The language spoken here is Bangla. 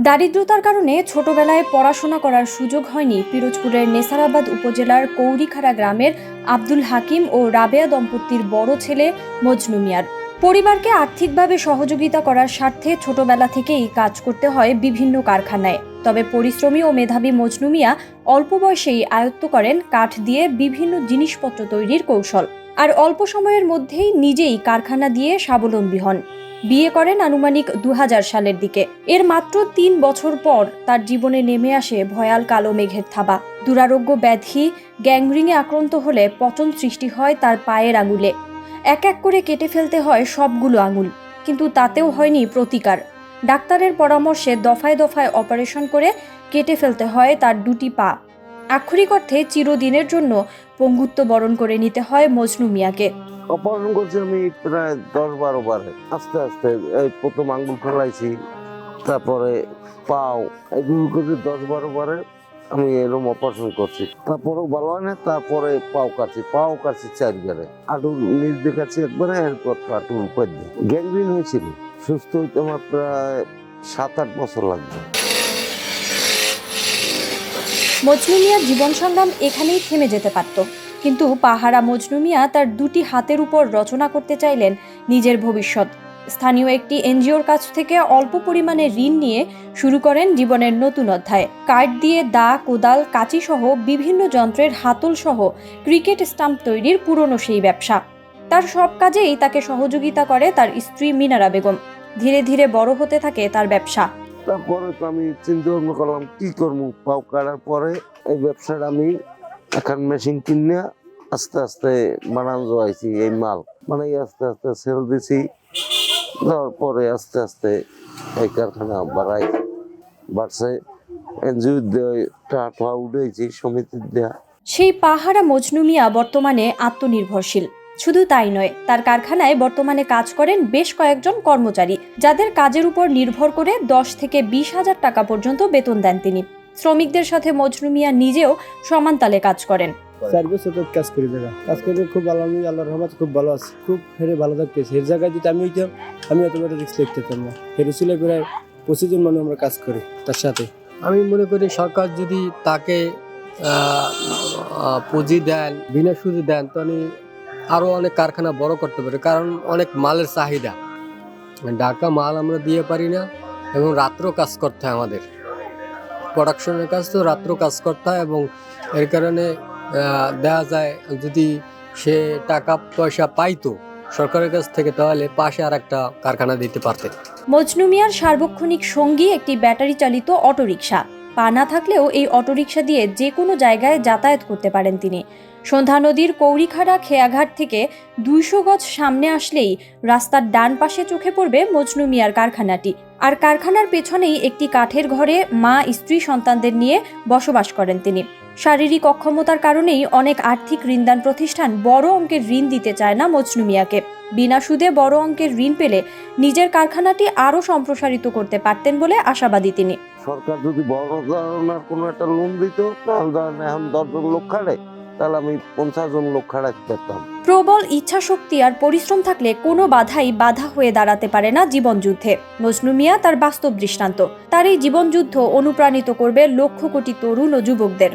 দারিদ্রতার কারণে ছোটবেলায় পড়াশোনা করার সুযোগ হয়নি পিরোজপুরের নেসারাবাদ উপজেলার কৌরিখাড়া গ্রামের আব্দুল হাকিম ও রাবেয়া দম্পতির বড় ছেলে মজনু মিয়ার। পরিবারকে আর্থিকভাবে সহযোগিতা করার স্বার্থে ছোটবেলা থেকেই কাজ করতে হয় বিভিন্ন কারখানায়। তবে পরিশ্রমী ও মেধাবী মজনু মিয়া অল্প বয়সেই আয়ত্ত করেন কাঠ দিয়ে বিভিন্ন জিনিসপত্র তৈরির কৌশল, আর অল্প সময়ের মধ্যেই নিজেই কারখানা দিয়ে স্বাবলম্বী হন। বিয়ে করেন আনুমানিক 2000 সালের দিকে। এর মাত্র 3 বছর পর তার জীবনে নেমে আসে ভয়াল কালো মেঘের থাবা। দুরারোগ্য ব্যাধি গ্যাংগ্রিনে আক্রান্ত হলে পচন সৃষ্টি হয় তার পায়ের আঙুলে। এক এক করে কেটে ফেলতে হয় সবগুলো আঙুল, কিন্তু তাতেও হয়নি প্রতিকার। ডাক্তারের পরামর্শে দফায় দফায় অপারেশন করে কেটে ফেলতে হয় তার 2টি পা। আক্ষরিক অর্থে চিরদিনের জন্য পঙ্গুত্ব বরণ করে নিতে হয় মজনু মিয়াকে। অপারেশন করছি আমি প্রায় 10-12 বার। আস্তে আস্তে এই প্রথম আঙ্গুল ফেলাইছি, তারপরে পাও, এগুলো করে 10-12 বারে আমি এরকম অপারেশন করছি। তারপরেও ভালো হয় না, তারপরে পাও কাটছি 4 বারে। হাঁটুর নিচ দেখাচ্ছি একবারে, এরপর হাঁটুর উপর দিয়ে গ্যাংগ্রিন হয়েছিল। সুস্থ হইতে আমার প্রায় 7-8 বছর লাগবে। মজনু মিয়ার জীবন সংগ্রাম এখানেই থেমে যেতে পারত, কিন্তু পাহারা মজনু মিয়া তার 2টি হাতের উপর রচনা করতে চাইলেন নিজের ভবিষ্যৎ। স্থানীয় একটি এনজিওর কাছ থেকে অল্প পরিমাণে ঋণ নিয়ে শুরু করেন জীবনের নতুন অধ্যায়। কাঠ দিয়ে দা, কোদাল, কাঁচি সহ বিভিন্ন যন্ত্রের হাতল সহ ক্রিকেট স্টাম্প তৈরির পুরনো সেই ব্যবসা। তার সব কাজেই তাকে সহযোগিতা করে তার স্ত্রী মিনারা বেগম। ধীরে ধীরে বড় হতে থাকে তার ব্যবসা। তারপরে তো আমি চিন্তা ভাবনা করলাম কি করবো। পাও কাটার পরে এই ব্যবসাটা আমি এখন মেশিন কিনে আস্তে আস্তে বানানো যাইছি। এই মাল মানে আস্তে আস্তে সেল দিছি, দেওয়ার পরে আস্তে আস্তে এই কারখানা বাড়ছে। এনজিও টাকা উঠেছি, সমিতির দেয়া। সেই পাহারা মজনু মিয়া বর্তমানে আত্মনির্ভরশীল। শুধু তাই নয়, তার কারখানায় বর্তমানে কাজ করেন বেশ কয়েকজন কর্মচারী, যাদের কাজের উপর নির্ভর করে 10 থেকে 20,000 টাকা পর্যন্ত বেতন দেন তিনি। শ্রমিকদের সাথে মজনু মিয়া নিজেও সমান তালে কাজ করেন। কাজ করি, কাজ করে খুব ভালো। আমি আল্লাহর রহমতে খুব ভালো আছি, খুব হেরে ভালো থাকতেছি। এর জায়গায় যদি আমি হইতাম, আমি এত বড় রিস্ক লিখতেতাম না। হেরে ছিল প্রায় 25 জন মানুষ আমরা কাজ করি তার সাথে। আমি মনে করি সরকার যদি তাকে পুঁজি দেন, বিনা সুদে দেন, তাহলে আরও অনেক কারখানা বড় করতে পারে। কারণ অনেক মালের চাহিদা, ঢাকা মাল আমরা দিয়ে পারি না, এবং রাত্র কাজ করতে হয়। আমাদের প্রোডাকশনের কাজ তো রাত্র কাজ করতে হয়, এবং এর কারণে দেখা যায় যদি সে টাকা পয়সা পাইতো সরকারের কাছ থেকে, তাহলে পাশে আর একটা কারখানা দিতে পারতে। মজনু মিয়ার সার্বক্ষণিক সঙ্গী একটি ব্যাটারি চালিত অটোরিকশা। পা না থাকলেও এই অটোরিকশা দিয়ে যে কোনো জায়গায় যাতায়াত করতে পারেন তিনি। সন্ধ্যা নদীর কৌরিখাড়া খেয়াঘাট থেকে 200 গজ সামনে আসলেই রাস্তার ডান পাশে চোখে পড়বে মজনু মিয়ার কারখানাটি। আর কারখানার পেছনেই একটি কাঠের ঘরে মা, স্ত্রী, সন্তানদের নিয়ে বসবাস করেন তিনি। শারীরিক অক্ষমতার কারণেই অনেক আর্থিক ঋণদান প্রতিষ্ঠান বড় অঙ্কের ঋণ দিতে চায় না মজনু মিয়াকে। বিনা সুদে বড় অঙ্কের ঋণ পেলে নিজের কারখানাটি আরও সম্প্রসারিত করতে পারতেন বলে আশাবাদী তিনি। সরকার যদি বড় ধরনের কোনো একটা লোন দিত, তাহলে এখন 10 জন লোক খাড়ে, তাহলে আমি 50 জন লোক খাড়াতে পারতাম। প্রবল ইচ্ছা শক্তি আর পরিশ্রম থাকলে কোনো বাধাই বাধা হয়ে দাঁড়াতে পারে না জীবনযুদ্ধে। মজনু মিয়া তার বাস্তব দৃষ্টান্ত। তার এই জীবনযুদ্ধ অনুপ্রাণিত করবে লক্ষ কোটি তরুণ ও যুবকদের।